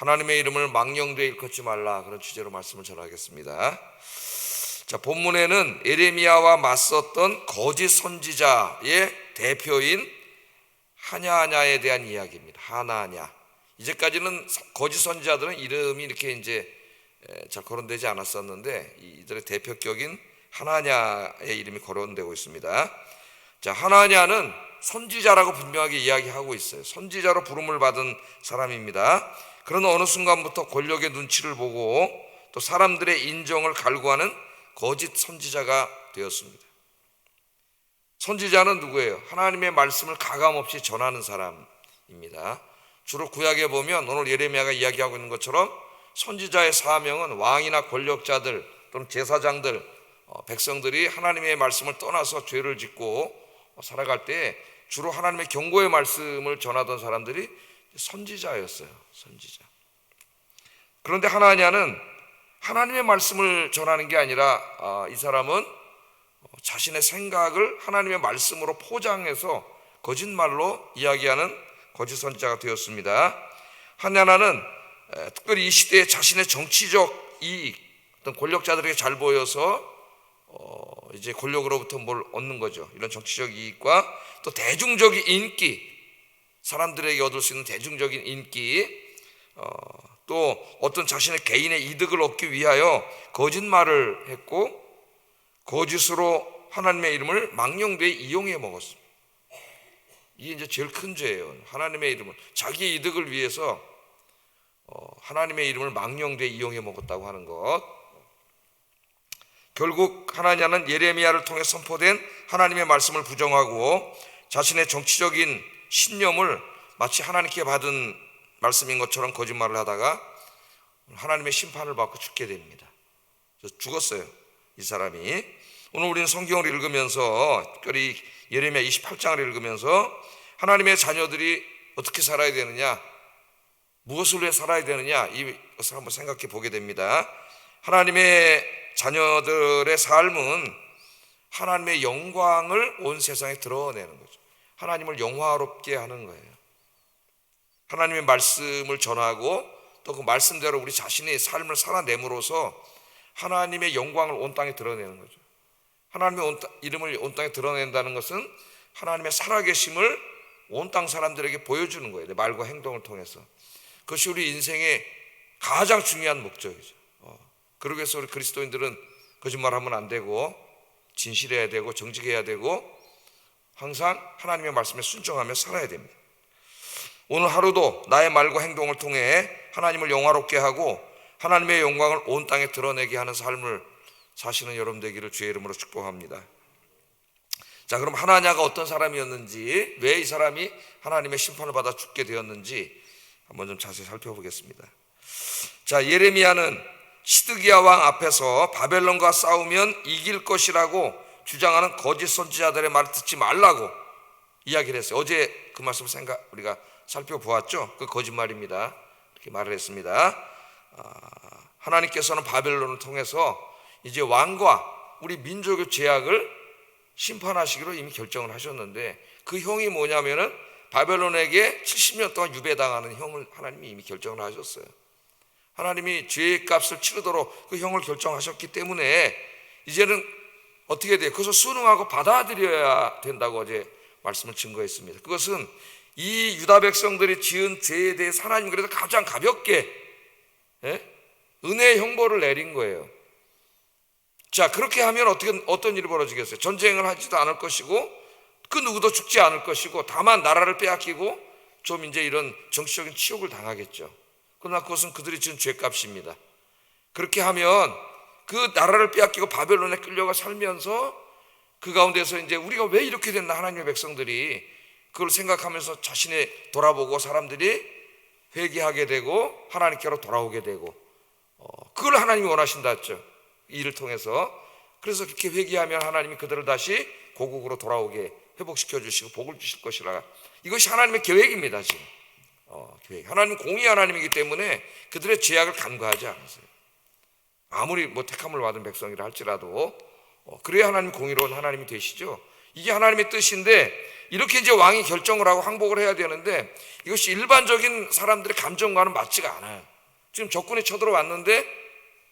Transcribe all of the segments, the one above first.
하나님의 이름을 망령되이 일컫지 말라, 그런 주제로 말씀을 전하겠습니다. 자, 본문에는 예레미야와 맞섰던 거짓 선지자의 대표인 하냐냐에 대한 이야기입니다. 하나냐. 이제까지는 거짓 선지자들은 이름이 이렇게 이제 잘 거론되지 않았었는데 이들의 대표격인 하나냐의 이름이 거론되고 있습니다. 자, 하나냐는 선지자라고 분명하게 이야기하고 있어요. 선지자로 부름을 받은 사람입니다. 그러나 어느 순간부터 권력의 눈치를 보고 또 사람들의 인정을 갈구하는 거짓 선지자가 되었습니다. 선지자는 누구예요? 하나님의 말씀을 가감없이 전하는 사람입니다. 주로 구약에 보면 오늘 예레미야가 이야기하고 있는 것처럼 선지자의 사명은 왕이나 권력자들 또는 제사장들, 백성들이 하나님의 말씀을 떠나서 죄를 짓고 살아갈 때 주로 하나님의 경고의 말씀을 전하던 사람들이 선지자였어요. 선지자. 그런데 하나냐는 하나님의 말씀을 전하는 게 아니라 이 사람은 자신의 생각을 하나님의 말씀으로 포장해서 거짓말로 이야기하는 거짓 선지자가 되었습니다. 하냐는 특별히 이 시대에 자신의 정치적 이익, 어떤 권력자들에게 잘 보여서 이제 권력으로부터 뭘 얻는 거죠. 이런 정치적 이익과 또 대중적인 인기, 사람들에게 얻을 수 있는 대중적인 인기, 또 어떤 자신의 개인의 이득을 얻기 위하여 거짓말을 했고 거짓으로 하나님의 이름을 망령되이 이용해 먹었습니다. 이게 이제 제일 큰 죄예요. 하나님의 이름을 자기의 이득을 위해서 하나님의 이름을 망령되이 이용해 먹었다고 하는 것. 결국 하나냐는 예레미야를 통해 선포된 하나님의 말씀을 부정하고 자신의 정치적인 신념을 마치 하나님께 받은 말씀인 것처럼 거짓말을 하다가 하나님의 심판을 받고 죽게 됩니다. 죽었어요, 이 사람이. 오늘 우리는 성경을 읽으면서 특별히 예레미야 28장을 읽으면서 하나님의 자녀들이 어떻게 살아야 되느냐, 무엇을 위해 살아야 되느냐, 이것을 한번 생각해 보게 됩니다. 하나님의 자녀들의 삶은 하나님의 영광을 온 세상에 드러내는 거죠. 하나님을 영화롭게 하는 거예요. 하나님의 말씀을 전하고 또 그 말씀대로 우리 자신의 삶을 살아내므로써 하나님의 영광을 온 땅에 드러내는 거죠. 하나님의 이름을 온 땅에 드러낸다는 것은 하나님의 살아계심을 온 땅 사람들에게 보여주는 거예요. 내 말과 행동을 통해서. 그것이 우리 인생의 가장 중요한 목적이죠. 그러기 위해서 우리 그리스도인들은 거짓말하면 안 되고 진실해야 되고 정직해야 되고 항상 하나님의 말씀에 순종하며 살아야 됩니다. 오늘 하루도 나의 말과 행동을 통해 하나님을 영화롭게 하고 하나님의 영광을 온 땅에 드러내게 하는 삶을 사시는 여러분 되기를 주의 이름으로 축복합니다. 자, 그럼 하나냐가 어떤 사람이었는지, 왜 이 사람이 하나님의 심판을 받아 죽게 되었는지 한번 좀 자세히 살펴보겠습니다. 자, 예레미야는 시드기야 왕 앞에서 바벨론과 싸우면 이길 것이라고 주장하는 거짓 선지자들의 말을 듣지 말라고 이야기를 했어요. 어제 그 말씀 우리가 살펴보았죠. 그 거짓말입니다. 이렇게 말을 했습니다. 하나님께서는 바벨론을 통해서 이제 왕과 우리 민족의 죄악을 심판하시기로 이미 결정을 하셨는데 그 형이 뭐냐면은 바벨론에게 70년 동안 유배당하는 형을 하나님이 이미 결정을 하셨어요. 하나님이 죄의 값을 치르도록 그 형을 결정하셨기 때문에 이제는 어떻게 돼요? 그것을 순응하고 받아들여야 된다고 어제 말씀을 증거했습니다. 그것은 이 유다 백성들이 지은 죄에 대해서 하나님 그래서 가장 가볍게 은혜의 형벌을 내린 거예요. 자, 그렇게 하면 어떤 일이 벌어지겠어요? 전쟁을 하지도 않을 것이고 그 누구도 죽지 않을 것이고 다만 나라를 빼앗기고 좀 이제 이런 정치적인 치욕을 당하겠죠. 그러나 그것은 그들이 지은 죄값입니다. 그렇게 하면 그 나라를 빼앗기고 바벨론에 끌려가 살면서 그 가운데서 이제 우리가 왜 이렇게 됐나, 하나님의 백성들이 그걸 생각하면서 자신의 돌아보고 사람들이 회개하게 되고 하나님께로 돌아오게 되고 그걸 하나님이 원하신다 했죠. 이 일을 통해서. 그래서 그렇게 회개하면 하나님이 그들을 다시 고국으로 돌아오게 회복시켜 주시고 복을 주실 것이라. 이것이 하나님의 계획입니다. 지금 계획. 하나님 공의 하나님이기 때문에 그들의 죄악을 간과하지 않으세요. 아무리 택함을 받은 백성이라 할지라도 그래야 하나님 공의로운 하나님이 되시죠. 이게 하나님의 뜻인데 이렇게 이제 왕이 결정을 하고 항복을 해야 되는데 이것이 일반적인 사람들의 감정과는 맞지가 않아요. 지금 적군이 쳐들어왔는데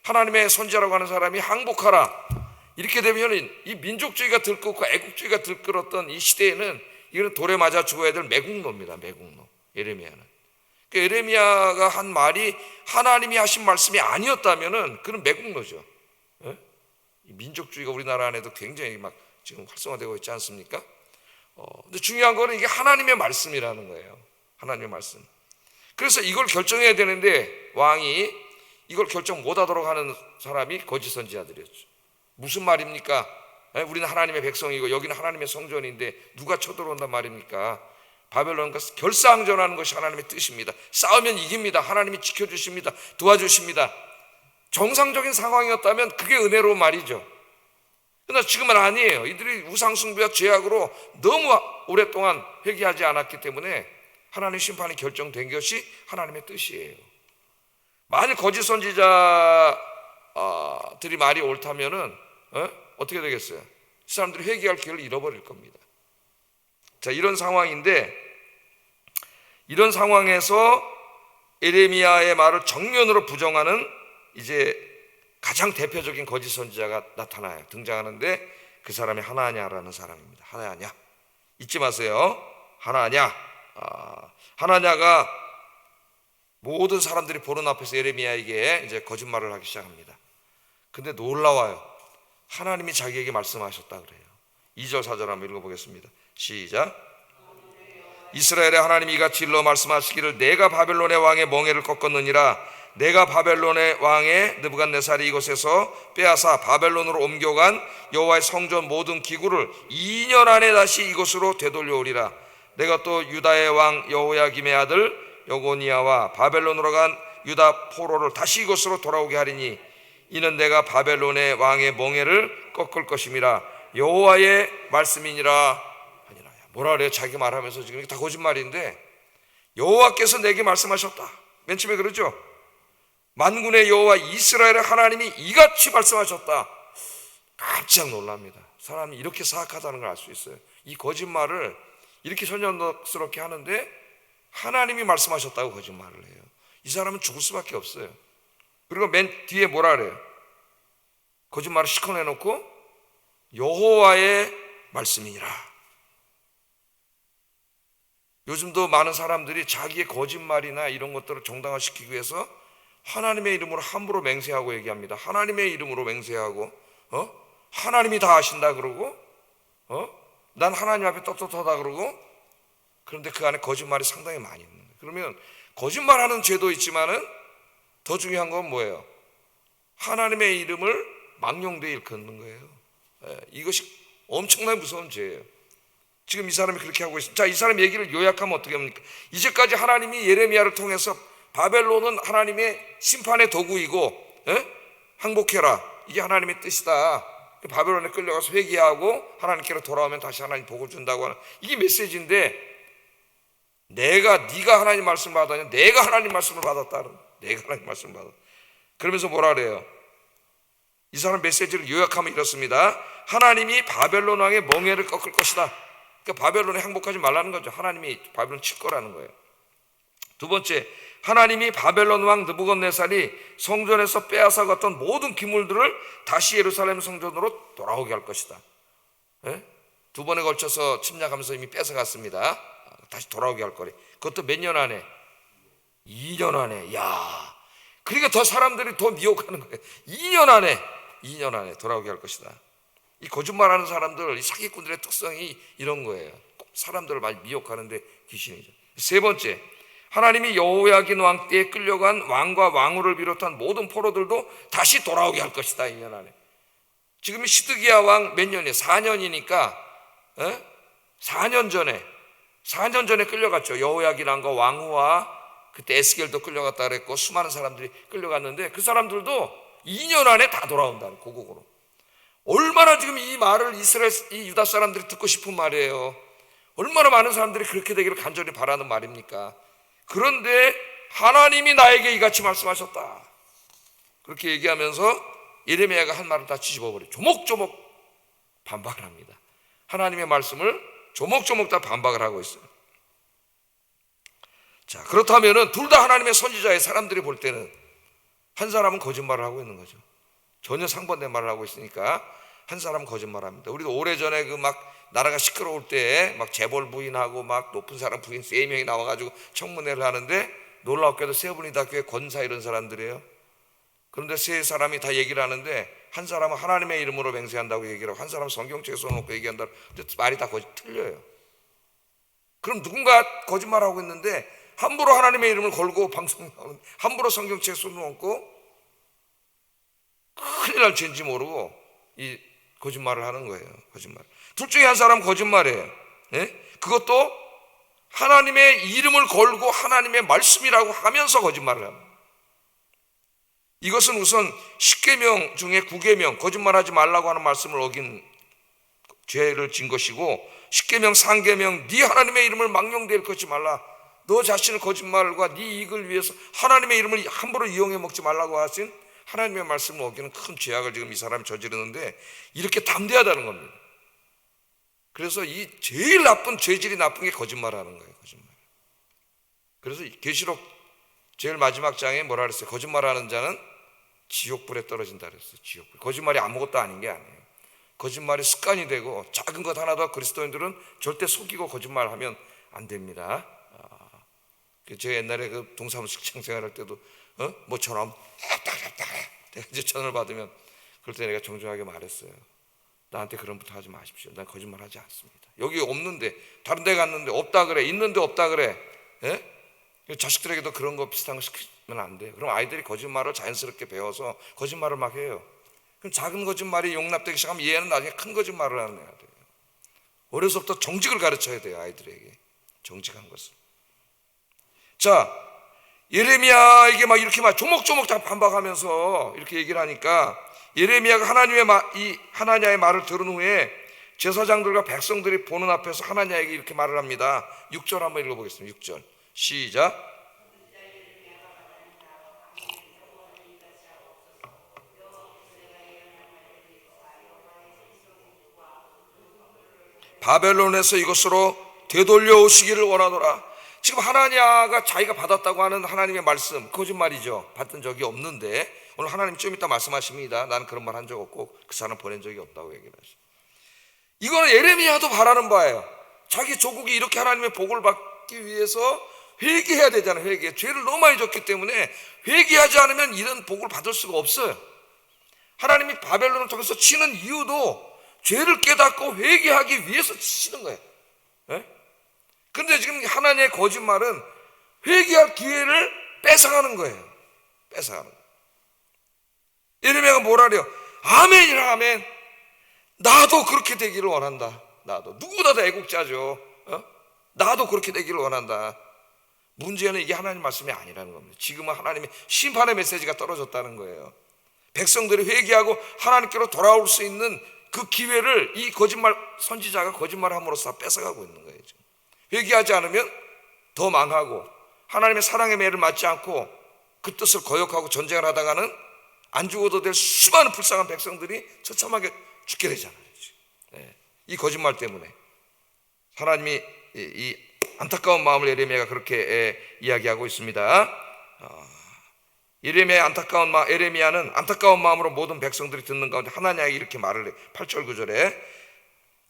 하나님의 선지자라고 하는 사람이 항복하라. 이렇게 되면 이 민족주의가 들끓고 애국주의가 들끓었던 이 시대에는 이거는 돌에 맞아 죽어야 될 매국노입니다. 매국노. 예레미야는. 그러니까 예레미야가 한 말이 하나님이 하신 말씀이 아니었다면은 그건 매국노죠. 예? 이 민족주의가 우리나라 안에도 굉장히 막 지금 활성화되고 있지 않습니까? 근데 중요한 거는 이게 하나님의 말씀이라는 거예요. 하나님의 말씀. 그래서 이걸 결정해야 되는데 왕이 이걸 결정 못하도록 하는 사람이 거짓 선지자들이었죠. 무슨 말입니까? 우리는 하나님의 백성이고 여기는 하나님의 성전인데 누가 쳐들어온단 말입니까? 바벨론과 결사항전하는 것이 하나님의 뜻입니다. 싸우면 이깁니다. 하나님이 지켜주십니다. 도와주십니다. 정상적인 상황이었다면 그게 은혜로운 말이죠. 그러나 지금은 아니에요. 이들이 우상숭배와 죄악으로 너무 오랫동안 회개하지 않았기 때문에 하나님의 심판이 결정된 것이 하나님의 뜻이에요. 만일 거짓 선지자들이 말이 옳다면은 어떻게 되겠어요? 이 사람들이 회개할 기회를 잃어버릴 겁니다. 자, 이런 상황인데, 이런 상황에서 예레미야의 말을 정면으로 부정하는 이제 가장 대표적인 거짓 선지자가 나타나요. 등장하는데 그 사람이 하나냐라는 사람입니다. 하나냐. 잊지 마세요. 하나냐. 하나냐가 모든 사람들이 보는 앞에서 예레미야에게 이제 거짓말을 하기 시작합니다. 근데 놀라워요. 하나님이 자기에게 말씀하셨다 그래요. 2절 4절 한번 읽어보겠습니다. 시작. 이스라엘의 하나님이 이같이 일러 말씀하시기를 내가 바벨론의 왕의 멍에를 꺾었느니라. 내가 바벨론의 왕의 느부갓네살이 이곳에서 빼앗아 바벨론으로 옮겨간 여호와의 성전 모든 기구를 2년 안에 다시 이곳으로 되돌려오리라. 내가 또 유다의 왕 여호야김의 아들 여고니아와 바벨론으로 간 유다 포로를 다시 이곳으로 돌아오게 하리니 이는 내가 바벨론의 왕의 멍에를 꺾을 것임이라. 여호와의 말씀이니라 하니라. 뭐라 그래요? 자기 말하면서 지금 다 거짓말인데 여호와께서 내게 말씀하셨다. 맨 처음에 그러죠. 만군의 여호와 이스라엘의 하나님이 이같이 말씀하셨다. 깜짝 놀랍니다. 사람이 이렇게 사악하다는 걸 알 수 있어요. 이 거짓말을 이렇게 선전스럽게 하는데 하나님이 말씀하셨다고 거짓말을 해요. 이 사람은 죽을 수밖에 없어요. 그리고 맨 뒤에 뭐라 그래요? 거짓말을 시커내놓고 여호와의 말씀이니라. 요즘도 많은 사람들이 자기의 거짓말이나 이런 것들을 정당화시키기 위해서 하나님의 이름으로 함부로 맹세하고 얘기합니다. 하나님의 이름으로 맹세하고 하나님이 다 아신다 그러고 난 하나님 앞에 떳떳하다 그러고 그런데 그 안에 거짓말이 상당히 많이 있는 거예요. 그러면 거짓말하는 죄도 있지만은 더 중요한 건 뭐예요? 하나님의 이름을 망령되이 일컫는 거예요. 이것이 엄청나게 무서운 죄예요. 지금 이 사람이 그렇게 하고 있습니다. 자, 이 사람 얘기를 요약하면 어떻게 합니까? 이제까지 하나님이 예레미야를 통해서 바벨론은 하나님의 심판의 도구이고 항복해라. 이게 하나님의 뜻이다. 바벨론에 끌려가서 회개하고 하나님께로 돌아오면 다시 하나님 복을 준다고 하는 이게 메시지인데 네가 하나님 말씀을 받았냐? 내가 하나님 말씀을 받았다. 내가 하나님 말씀을 받았다. 그러면서 뭐라 그래요? 이 사람 메시지를 요약하면 이렇습니다. 하나님이 바벨론 왕의 멍에를 꺾을 것이다. 그러니까 바벨론에 항복하지 말라는 거죠. 하나님이 바벨론 칠 거라는 거예요. 두 번째, 하나님이 바벨론 왕 느부갓네살이 성전에서 빼앗아 갔던 모든 기물들을 다시 예루살렘 성전으로 돌아오게 할 것이다. 두 번에 걸쳐서 침략하면서 이미 뺏어갔습니다. 다시 돌아오게 할 거래. 그것도 몇 년 안에? 2년 안에. 야, 그러니까 더 사람들이 더 미혹하는 거예요. 2년 안에 돌아오게 할 것이다. 이 거짓말하는 사람들, 이 사기꾼들의 특성이 이런 거예요. 사람들을 많이 미혹하는데 귀신이죠. 세 번째, 하나님이 여호야긴 왕 때에 끌려간 왕과 왕후를 비롯한 모든 포로들도 다시 돌아오게 할 것이다. 2년 안에. 지금이 시드기야 왕 몇 년이에요? 4년이니까 4년 전에 끌려갔죠. 여호야긴 왕과 왕후와 그때 에스겔도 끌려갔다 그랬고 수많은 사람들이 끌려갔는데 그 사람들도 2년 안에 다 돌아온다는 고국으로. 얼마나 지금 이 말을 이 유다 사람들이 듣고 싶은 말이에요. 얼마나 많은 사람들이 그렇게 되기를 간절히 바라는 말입니까? 그런데 하나님이 나에게 이같이 말씀하셨다. 그렇게 얘기하면서 예레미야가 한 말을 다 뒤집어버려요. 조목조목 반박을 합니다. 하나님의 말씀을 조목조목 다 반박을 하고 있어요. 자, 그렇다면은 둘 다 하나님의 선지자의 사람들이 볼 때는 한 사람은 거짓말을 하고 있는 거죠. 전혀 상반된 말을 하고 있으니까 한 사람은 거짓말합니다. 우리도 오래전에 그 막 나라가 시끄러울 때 막 재벌 부인하고 막 높은 사람 부인 3명이 나와가지고 청문회를 하는데 놀랍게도 3분이 다 교회 권사 이런 사람들이에요. 그런데 3사람이 다 얘기를 하는데 한 사람은 하나님의 이름으로 맹세한다고 얘기를 하고 한 사람은 성경책에 써놓고 얘기한다고. 근데 말이 다 틀려요. 그럼 누군가 거짓말하고 있는데 함부로 하나님의 이름을 걸고 방송하는, 함부로 성경책에 써놓고 큰일 날 죄인지 모르고 이 거짓말을 하는 거예요. 거짓말. 둘 중에 한 사람은 거짓말이에요. 예? 그것도 하나님의 이름을 걸고 하나님의 말씀이라고 하면서 거짓말을 합니다. 이것은 우선 10계명 중에 9계명 거짓말하지 말라고 하는 말씀을 어긴 죄를 진 것이고, 10계명 3계명 네 하나님의 이름을 망령되이 걷지 말라, 너 자신을 거짓말과 네 이익을 위해서 하나님의 이름을 함부로 이용해 먹지 말라고 하신 하나님의 말씀을 어기는 큰 죄악을 지금 이 사람이 저지르는데 이렇게 담대하다는 겁니다. 그래서 이 제일 나쁜 죄질이 나쁜 게 거짓말하는 거예요. 거짓말. 그래서 계시록 제일 마지막 장에 뭐라 그랬어요? 거짓말하는 자는 지옥불에 떨어진다 그랬어요. 지옥불. 거짓말이 아무것도 아닌 게 아니에요. 거짓말이 습관이 되고 작은 것 하나도 그리스도인들은 절대 속이고 거짓말하면 안 됩니다. 제가 옛날에 그 동사무소 직장 생활할 때도 뭐처럼 내가 이제 전화를 받으면 그럴 때 내가 정중하게 말했어요. 나한테 그런 부탁 하지 마십시오. 난 거짓말하지 않습니다. 여기 없는데 다른 데 갔는데 없다 그래, 있는데 없다 그래. 예? 자식들에게도 그런 거 비슷한 거 시키면 안 돼요. 그럼 아이들이 거짓말을 자연스럽게 배워서 거짓말을 막 해요. 그럼 작은 거짓말이 용납되기 시작하면 얘는 나중에 큰 거짓말을 하는 애가 돼요. 어려서부터 정직을 가르쳐야 돼요. 아이들에게 정직한 것을. 자, 예레미야에게 막 이렇게 막 조목조목 다 반박하면서 이렇게 얘기를 하니까 예레미야가 이 하나냐의 말을 들은 후에 제사장들과 백성들이 보는 앞에서 하나냐에게 이렇게 말을 합니다. 6절 한번 읽어보겠습니다. 6절 시작. 바벨론에서 이것으로 되돌려 오시기를 원하노라. 지금 하나냐가 자기가 받았다고 하는 하나님의 말씀 거짓말이죠. 받은 적이 없는데 오늘 하나님 좀 이따 말씀하십니다. 나는 그런 말 한 적 없고 그 사람 보낸 적이 없다고 얘기를 하시죠. 이거는 예레미야도 바라는 바예요. 자기 조국이 이렇게 하나님의 복을 받기 위해서 회개해야 되잖아요. 회개. 죄를 너무 많이 졌기 때문에 회개하지 않으면 이런 복을 받을 수가 없어요. 하나님이 바벨론을 통해서 치는 이유도 죄를 깨닫고 회개하기 위해서 치는 거예요. 그런데 지금 하나님의 거짓말은 회개할 기회를 뺏어가는 거예요. 뺏어가는 거예요. 예레미야가 뭐라래요? 아멘이라 아멘. 나도 그렇게 되기를 원한다. 나도. 누구보다 다 애국자죠. 나도 그렇게 되기를 원한다. 문제는 이게 하나님 말씀이 아니라는 겁니다. 지금은 하나님의 심판의 메시지가 떨어졌다는 거예요. 백성들이 회개하고 하나님께로 돌아올 수 있는 그 기회를 이 거짓말 선지자가 거짓말함으로써 뺏어가고 있는 거예요. 지금. 회개하지 않으면 더 망하고 하나님의 사랑의 매를 맞지 않고 그 뜻을 거역하고 전쟁을 하다가는 안 죽어도 될 수많은 불쌍한 백성들이 처참하게 죽게 되잖아요. 이 거짓말 때문에 하나님이 이 안타까운 마음을 예레미야가 그렇게 이야기하고 있습니다. 예레미야는 안타까운 마음으로 모든 백성들이 듣는 가운데 하나냐에게 이렇게 말을 해. 8절 9절에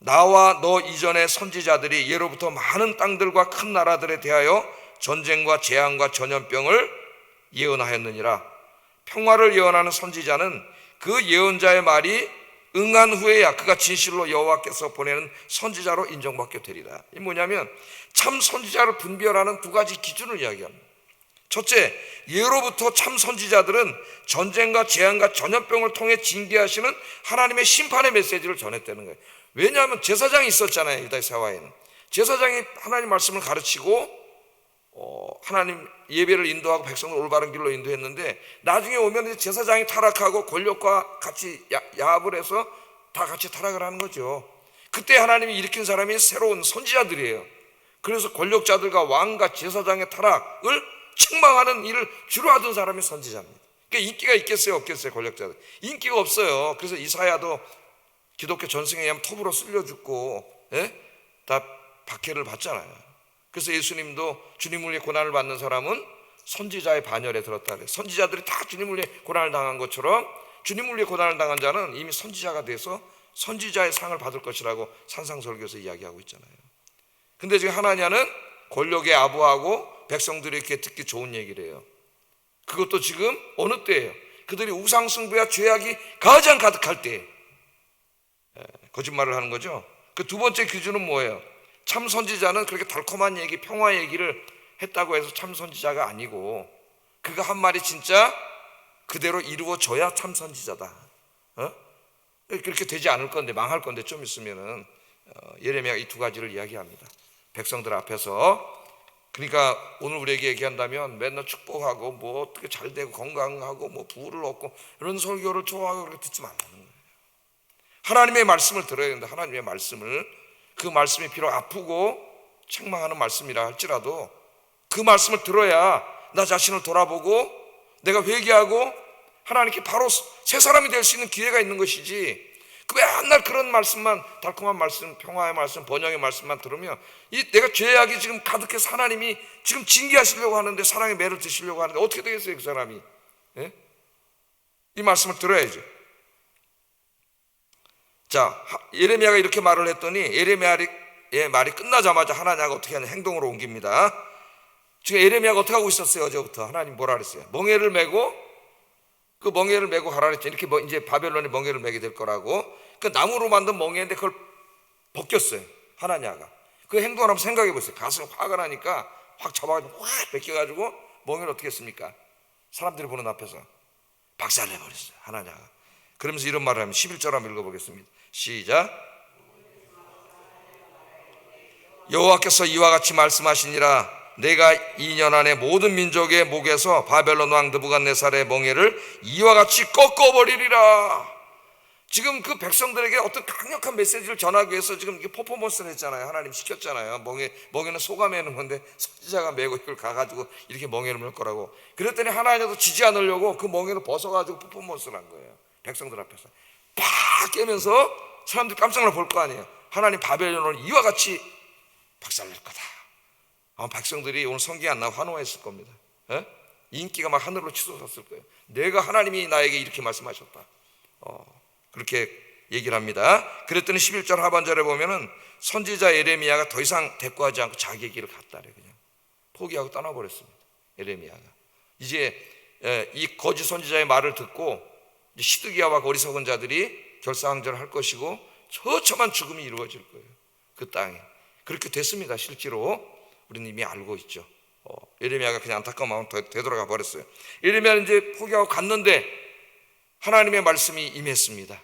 나와 너 이전의 선지자들이 예로부터 많은 땅들과 큰 나라들에 대하여 전쟁과 재앙과 전염병을 예언하였느니라. 평화를 예언하는 선지자는 그 예언자의 말이 응한 후에야 그가 진실로 여호와께서 보내는 선지자로 인정받게 되리라. 이 뭐냐면 참 선지자를 분별하는 두 가지 기준을 이야기합니다. 첫째, 예로부터 참 선지자들은 전쟁과 재앙과 전염병을 통해 징계하시는 하나님의 심판의 메시지를 전했다는 거예요. 왜냐하면 제사장이 있었잖아요. 유다 사회에는 제사장이 하나님 말씀을 가르치고 하나님 예배를 인도하고 백성을 올바른 길로 인도했는데 나중에 오면 제사장이 타락하고 권력과 같이 야합을 해서 다 같이 타락을 하는 거죠. 그때 하나님이 일으킨 사람이 새로운 선지자들이에요. 그래서 권력자들과 왕과 제사장의 타락을 책망하는 일을 주로 하던 사람이 선지자입니다. 그러니까 인기가 있겠어요, 없겠어요? 권력자들 인기가 없어요. 그래서 이사야도 기독교 전승에 의하면 톱으로 쓸려 죽고 다 박해를 받잖아요. 그래서 예수님도 주님을 위해 고난을 받는 사람은 선지자의 반열에 들었다 그래요. 선지자들이 다 주님을 위해 고난을 당한 것처럼 주님을 위해 고난을 당한 자는 이미 선지자가 돼서 선지자의 상을 받을 것이라고 산상설교에서 이야기하고 있잖아요. 근데 지금 하나냐는 권력에 아부하고 백성들이 이렇게 듣기 좋은 얘기를 해요. 그것도 지금 어느 때예요? 그들이 우상숭배와 죄악이 가장 가득할 때 거짓말을 하는 거죠. 그 두 번째 기준은 뭐예요? 참 선지자는 그렇게 달콤한 얘기, 평화 얘기를 했다고 해서 참 선지자가 아니고 그가 한 말이 진짜 그대로 이루어져야 참 선지자다. 그렇게 되지 않을 건데, 망할 건데 좀 있으면은 예레미야가 이 두 가지를 이야기합니다. 백성들 앞에서. 그러니까 오늘 우리에게 얘기한다면 맨날 축복하고 뭐 어떻게 잘 되고 건강하고 뭐 부를 얻고 이런 설교를 좋아하고 그렇게 듣지 말라는 거예요. 하나님의 말씀을 들어야 된다. 하나님의 말씀을. 그 말씀이 비록 아프고 책망하는 말씀이라 할지라도 그 말씀을 들어야 나 자신을 돌아보고 내가 회개하고 하나님께 바로 새 사람이 될 수 있는 기회가 있는 것이지, 그 맨날 그런 말씀만, 달콤한 말씀, 평화의 말씀, 번영의 말씀만 들으면 내가 죄악이 지금 가득해서 하나님이 지금 징계하시려고 하는데, 사랑의 매를 드시려고 하는데 어떻게 되겠어요 그 사람이? 예? 이 말씀을 들어야죠. 자, 예레미야가 이렇게 말을 했더니 예레미야의 말이 끝나자마자 하나냐가 어떻게 하냐, 행동으로 옮깁니다. 지금 예레미야가 어떻게 하고 있었어요? 어제부터 하나님 뭐라 그랬어요? 멍에를 메고, 그 멍에를 메고 가라 그랬죠. 이렇게 이제 바벨론이 멍에를 메게 될 거라고. 그 나무로 만든 멍에인데 그걸 벗겼어요 하나냐가. 그 행동을 한번 생각해 보세요. 가슴 화가 나니까 확 잡아가지고 확 벗겨가지고 멍에를 어떻게 했습니까? 사람들이 보는 앞에서 박살내버렸어요 하나냐가. 그러면서 이런 말을 하면 11절 한번 읽어보겠습니다. 시작. 여호와께서 이와 같이 말씀하시니라. 내가 2년 안에 모든 민족의 목에서 바벨론 왕 느부갓네살의 멍에를 이와 같이 꺾어버리리라. 지금 그 백성들에게 어떤 강력한 메시지를 전하기 위해서 지금 이게 퍼포먼스를 했잖아요. 하나님 시켰잖아요. 멍에는 소가 매는 건데 선지자가 메고 이걸 가가지고 이렇게 멍에를 맬 거라고. 그랬더니 하나님도 지지 않으려고 그 멍에를 벗어가지고 퍼포먼스를 한 거예요. 백성들 앞에서 팍 깨면서 사람들이 깜짝 놀라 볼 거 아니에요. 하나님 바벨론을 이와 같이 박살낼 거다. 아마 백성들이 오늘 성경이 안 나와 환호했을 겁니다. 인기가 막 하늘로 치솟았을 거예요. 내가 하나님이 나에게 이렇게 말씀하셨다. 그렇게 얘기를 합니다. 그랬더니 11절 하반절에 보면은 선지자 예레미야가 더 이상 대꾸하지 않고 자기 길을 갔다래. 그냥 포기하고 떠나버렸습니다. 예레미야가 이제 이 거짓 선지자의 말을 듣고 시드기야와 어리석은 자들이 결사항전을 할 것이고 처참한 죽음이 이루어질 거예요. 그 땅에. 그렇게 됐습니다. 실제로 우리는 이미 알고 있죠. 예레미야가 그냥 안타까운 마음으로 되돌아가 버렸어요. 예레미야는 이제 포기하고 갔는데 하나님의 말씀이 임했습니다.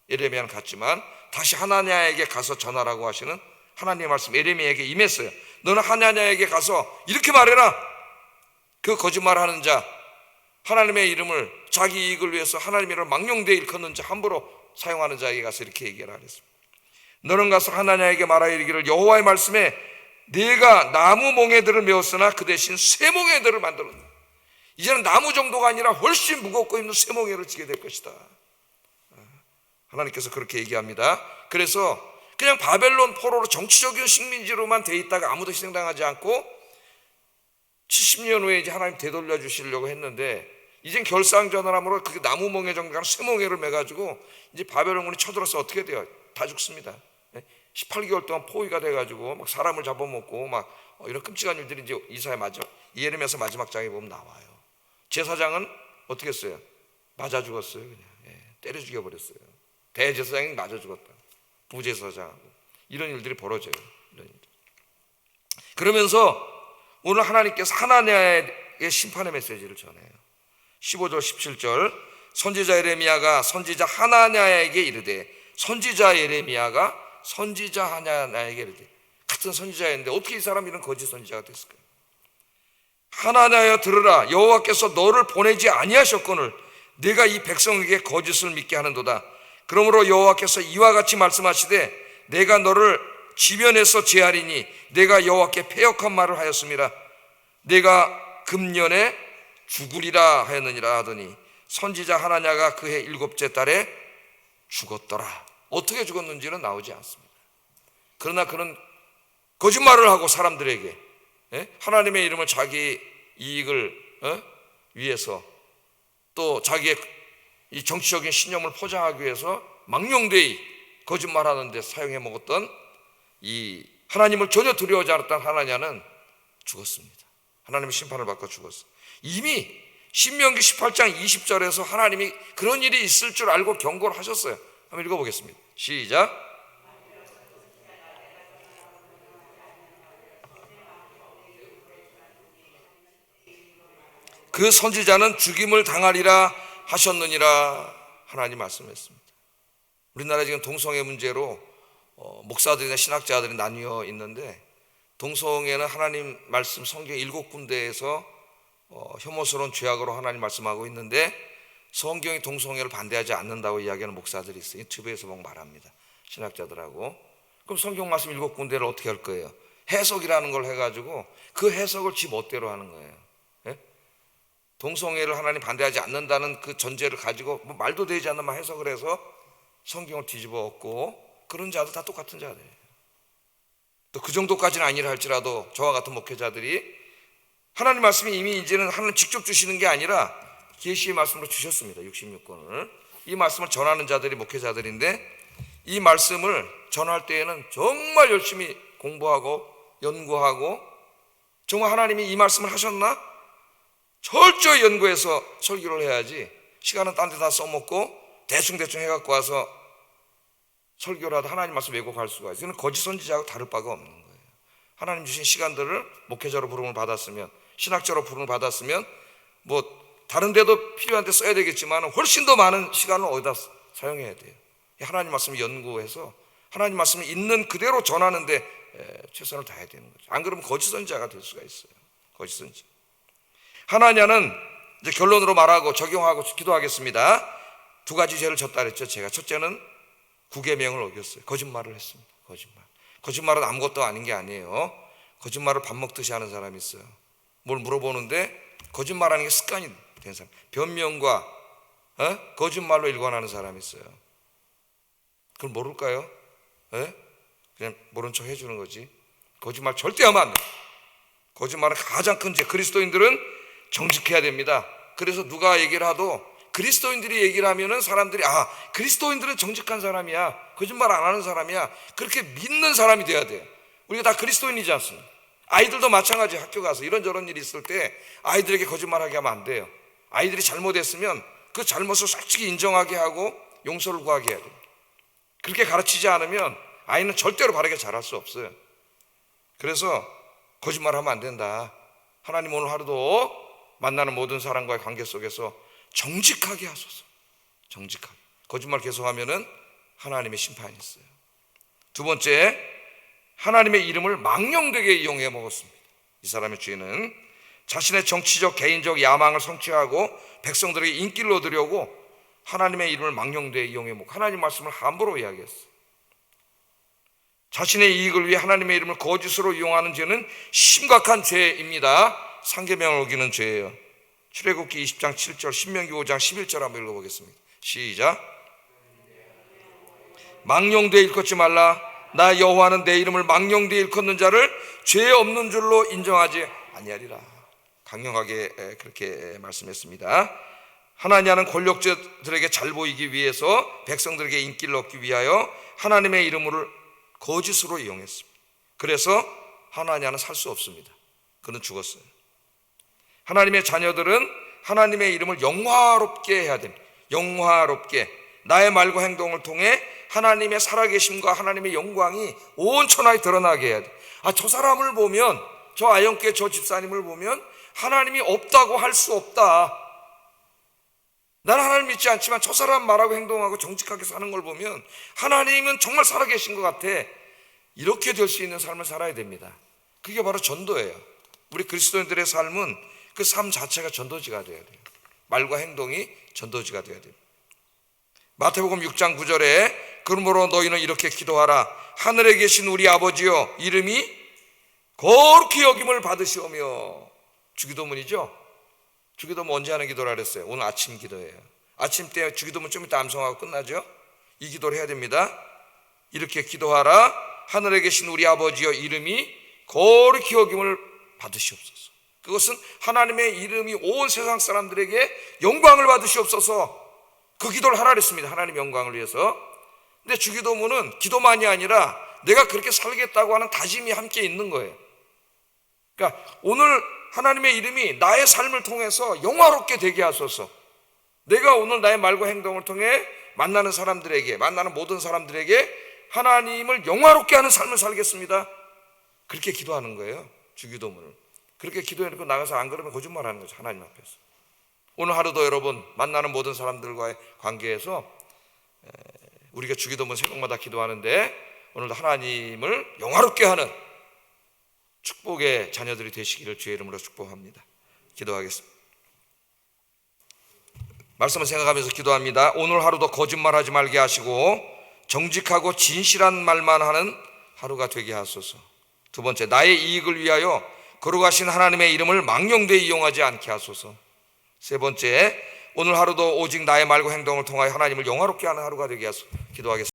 예레미야는 갔지만 다시 하나냐에게 가서 전하라고 하시는 하나님의 말씀 예레미야에게 임했어요. 너는 하나냐에게 가서 이렇게 말해라. 그 거짓말하는 자, 하나님의 이름을 자기 이익을 위해서 하나님의 이름을 망령되이 일컫는 자, 함부로 사용하는 자에게 가서 이렇게 얘기를 하랬습니다. 너는 가서 하나냐에게 말하여 이르기를 여호와의 말씀에 네가 나무 멍에들을 메웠으나 그 대신 쇠 멍에들을 만들었다. 이제는 나무 정도가 아니라 훨씬 무겁고 힘든 쇠 멍에를 지게 될 것이다. 하나님께서 그렇게 얘기합니다. 그래서 그냥 바벨론 포로로 정치적인 식민지로만 돼 있다가 아무도 희생당하지 않고 70년 후에 이제 하나님 되돌려 주시려고 했는데 이젠 결사항전함으로 그 나무 멍에 정도가 쇠 멍에를 매가지고 이제 바벨론군이 쳐들어서 어떻게 돼요? 다 죽습니다. 18개월 동안 포위가 돼가지고 막 사람을 잡아먹고 막 이런 끔찍한 일들이 이제 예레미야서 마지막 장에 보면 나와요. 제사장은 어떻게 했어요? 맞아 죽었어요. 그냥 때려 죽여버렸어요. 대제사장이 맞아 죽었다. 부제사장하고 이런 일들이 벌어져요. 이런 일들. 그러면서 오늘 하나님께서 하나냐의 심판의 메시지를 전해요. 15절 17절 선지자 예레미야가 선지자 하나냐에게 이르되, 선지자 예레미야가 선지자 하나냐에게 이르되, 같은 선지자였는데 어떻게 이 사람이 이런 거짓 선지자가 됐을까요? 하나냐여 들으라. 여호와께서 너를 보내지 아니하셨거늘 내가 이 백성에게 거짓을 믿게 하는도다. 그러므로 여호와께서 이와 같이 말씀하시되 내가 너를 지면에서 제하리니 내가 여호와께 패역한 말을 하였습니다. 내가 금년에 죽으리라 하였느니라 하더니 선지자 하나냐가 그해 7째 달에 죽었더라. 어떻게 죽었는지는 나오지 않습니다. 그러나 그는 거짓말을 하고 사람들에게 하나님의 이름을 자기 이익을 위해서 또 자기의 이 정치적인 신념을 포장하기 위해서 망령되이 거짓말하는 데 사용해 먹었던 이 하나님을 전혀 두려워하지 않았던 하나냐는 죽었습니다. 하나님의 심판을 받고 죽었어요. 이미 신명기 18장 20절에서 하나님이 그런 일이 있을 줄 알고 경고를 하셨어요. 한번 읽어보겠습니다. 시작. 그 선지자는 죽임을 당하리라 하셨느니라 하나님 말씀했습니다. 우리나라 지금 동성애 문제로 목사들이나 신학자들이 나뉘어 있는데, 동성애는 하나님 말씀 성경 7군데에서 혐오스러운 죄악으로 하나님 말씀하고 있는데 성경이 동성애를 반대하지 않는다고 이야기하는 목사들이 있어요. 유튜브에서 막 말합니다. 신학자들하고. 그럼 성경 말씀 7군데를 어떻게 할 거예요? 해석이라는 걸 해가지고 그 해석을 지 멋대로 하는 거예요. 예? 동성애를 하나님 반대하지 않는다는 그 전제를 가지고 뭐 말도 되지 않는 말 해석을 해서 성경을 뒤집어 엎고, 그런 자들 다 똑같은 자들이에요. 또 그 정도까지는 아니라 할지라도 저와 같은 목회자들이 하나님 말씀이 이미 이제는 하나님 직접 주시는 게 아니라 계시의 말씀으로 주셨습니다. 66권을. 이 말씀을 전하는 자들이 목회자들인데, 이 말씀을 전할 때에는 정말 열심히 공부하고 연구하고, 정말 하나님이 이 말씀을 하셨나? 철저히 연구해서 설교를 해야지, 시간은 딴 데 다 써먹고 대충 해갖고 와서 설교를 하다 하나님 말씀 왜곡할 수가 있어요. 이건 거짓 선지자하고 다를 바가 없는 거예요. 하나님 주신 시간들을 목회자로 부름을 받았으면, 신학자로 부름을 받았으면 뭐 다른 데도 필요한 데 써야 되겠지만 훨씬 더 많은 시간을 어디다 사용해야 돼요. 하나님 말씀을 연구해서 하나님 말씀을 있는 그대로 전하는데 최선을 다해야 되는 거죠. 안 그러면 거짓 선지자가 될 수가 있어요. 거짓 선지자. 하나냐는 이제 결론으로 말하고 적용하고 기도하겠습니다. 2가지 죄를 졌다 그랬죠. 제가 첫째는 구계명을 어겼어요. 거짓말을 했습니다. 거짓말은 아무것도 아닌 게 아니에요. 거짓말을 밥 먹듯이 하는 사람이 있어요. 뭘 물어보는데 거짓말하는 게 습관이 된 사람. 변명과 거짓말로 일관하는 사람이 있어요. 그걸 모를까요? 그냥 모른 척 해주는 거지. 거짓말 절대 하면 안 돼. 거짓말은 가장 큰 죄. 그리스도인들은 정직해야 됩니다. 그래서 누가 얘기를 하도 그리스도인들이 얘기를 하면은 사람들이 그리스도인들은 정직한 사람이야, 거짓말 안 하는 사람이야, 그렇게 믿는 사람이 돼야 돼요. 우리가 다 그리스도인이지 않습니까? 아이들도 마찬가지. 학교 가서 이런저런 일이 있을 때 아이들에게 거짓말하게 하면 안 돼요. 아이들이 잘못했으면 그 잘못을 솔직히 인정하게 하고 용서를 구하게 해야 돼요. 그렇게 가르치지 않으면 아이는 절대로 바르게 자랄 수 없어요. 그래서 거짓말하면 안 된다. 하나님 오늘 하루도 만나는 모든 사람과의 관계 속에서 정직하게 하소서. 정직하게. 거짓말 계속하면은 하나님의 심판이 있어요. 2번째, 하나님의 이름을 망령되게 이용해 먹었습니다. 이 사람의 죄는 자신의 정치적 개인적 야망을 성취하고 백성들에게 인기를 얻으려고 하나님의 이름을 망령되게 이용해 먹고 하나님 말씀을 함부로 이야기했어요. 자신의 이익을 위해 하나님의 이름을 거짓으로 이용하는 죄는 심각한 죄입니다. 상계명을 어기는 죄예요. 출애굽기 20장 7절, 신명기 5장 11절 한번 읽어보겠습니다. 시작. 망령되이 일컫지 말라. 나 여호와는 내 이름을 망령되이 일컫는 자를 죄 없는 줄로 인정하지 아니하리라. 강력하게 그렇게 말씀했습니다. 하나냐는 권력자들에게 잘 보이기 위해서, 백성들에게 인기를 얻기 위하여 하나님의 이름을 거짓으로 이용했습니다. 그래서 하나냐는 살 수 없습니다. 그는 죽었어요. 하나님의 자녀들은 하나님의 이름을 영화롭게 해야 됩니다. 영화롭게. 나의 말과 행동을 통해 하나님의 살아계심과 하나님의 영광이 온 천하에 드러나게 해야 돼. 저 사람을 보면, 저 아영교회 저 집사님을 보면 하나님이 없다고 할 수 없다. 나는 하나님 믿지 않지만 저 사람 말하고 행동하고 정직하게 사는 걸 보면 하나님은 정말 살아계신 것 같아. 이렇게 될 수 있는 삶을 살아야 됩니다. 그게 바로 전도예요. 우리 그리스도인들의 삶은 그 삶 자체가 전도지가 되어야 돼요. 말과 행동이 전도지가 되어야 돼요. 마태복음 6장 9절에 그러므로 너희는 이렇게 기도하라. 하늘에 계신 우리 아버지여, 이름이 거룩히 여김을 받으시오며. 주기도문이죠. 주기도문 언제 하는 기도라 그랬어요? 오늘 아침 기도예요. 아침 때 주기도문 좀 이따 암송하고 끝나죠. 이 기도를 해야 됩니다. 이렇게 기도하라. 하늘에 계신 우리 아버지여, 이름이 거룩히 여김을 받으시옵소서. 그것은 하나님의 이름이 온 세상 사람들에게 영광을 받으시옵소서. 그 기도를 하라 그랬습니다. 하나님 영광을 위해서. 근데 주기도문은 기도만이 아니라 내가 그렇게 살겠다고 하는 다짐이 함께 있는 거예요. 그러니까 오늘 하나님의 이름이 나의 삶을 통해서 영화롭게 되게 하소서. 내가 오늘 나의 말과 행동을 통해 만나는 사람들에게, 만나는 모든 사람들에게 하나님을 영화롭게 하는 삶을 살겠습니다. 그렇게 기도하는 거예요. 주기도문을. 그렇게 기도해놓고 나가서 안 그러면 거짓말하는 거죠. 하나님 앞에서. 오늘 하루도 여러분 만나는 모든 사람들과의 관계에서 우리가 주기도문 새벽마다 기도하는데 오늘도 하나님을 영화롭게 하는 축복의 자녀들이 되시기를 주의 이름으로 축복합니다. 기도하겠습니다. 말씀을 생각하면서 기도합니다. 오늘 하루도 거짓말하지 말게 하시고 정직하고 진실한 말만 하는 하루가 되게 하소서. 두 번째, 나의 이익을 위하여 거룩하신 하나님의 이름을 망령되이 이용하지 않게 하소서. 세 번째, 오늘 하루도 오직 나의 말과 행동을 통하여 하나님을 영화롭게 하는 하루가 되게 하소서. 기도하겠습니다.